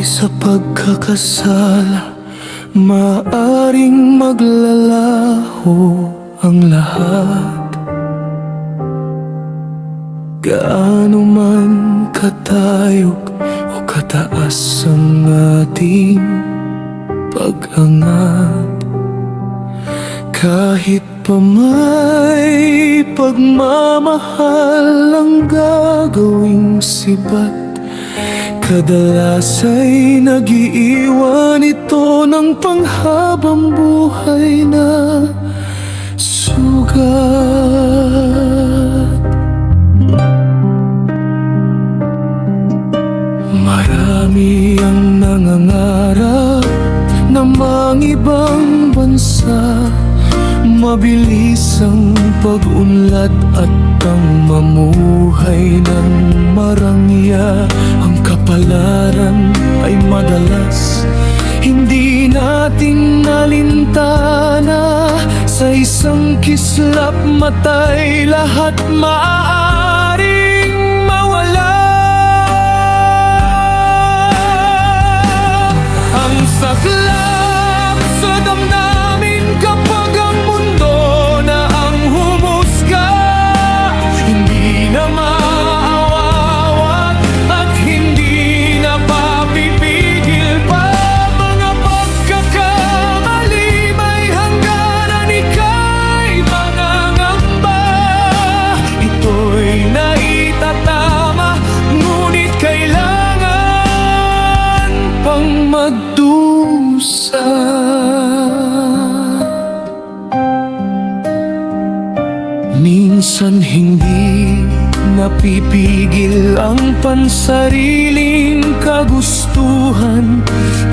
sa pagkakasala maaring maglalaho ang lahat. Gaano man katayog o kataas ang ating pag-angat, kahit pa may pagmamahal ang gagawing sibat, kadalas ay nag-iiwan ito ng panghabang buhay na sugat. Marami ang nangangarap na mangibang bansa, mabilis ang pag-unlad at ang mamuhay ng marangya. Ang kapalaran ay madalas hindi natin nalintana. Sa isang kislap mata'y lahat maaaring mawala. Ang saklap sa damdamin kapag ang mundo na ang humusga, hindi na maawawat at hindi na papipigil pa. Mga pagkakamali may hangganan, ika'y mangangamba. Ito'y naitatama, ngunit kailangan pang magdusa. Minsan hindi napipigil ang pansariling kagustuhan,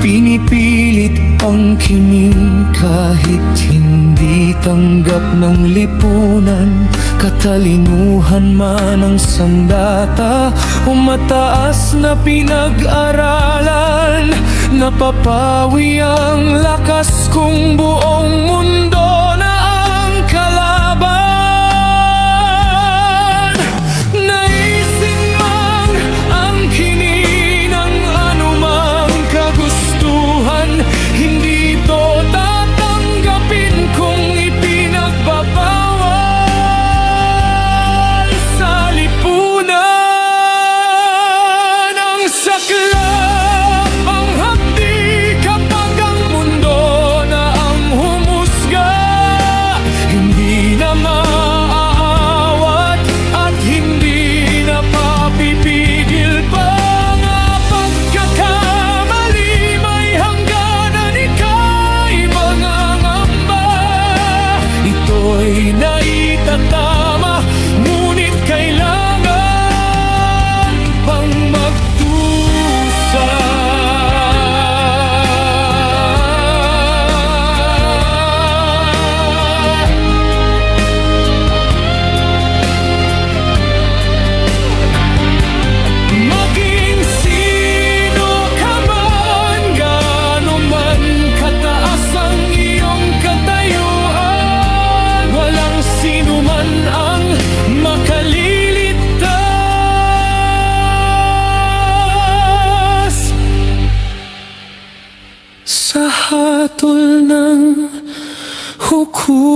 pinipilit ang kining kahit hindi tanggap ng lipunan. Katalinuhan man ang sandata o mataas na pinag-aralan, napapawi ang lakas kung buong mundo na ang kalaban. Naisin man ang kini ng anumang kagustuhan, hindi ito tatanggapin kung ipinagbabawal sa lipunan. Ang saklap ang hapdi kapag ang mundo na ang humusga, hindi na maaawat at hindi na papipigil pa. Mga pagkakamali may hangganan, ika'y mangangamba. Ito'y naitatama, ngunit kailangan pang magdusa. Maging sino ka man, gaano man kataas ang iyong katayuan, walang sino man ang makaliligtas sa hatol ng hukuman.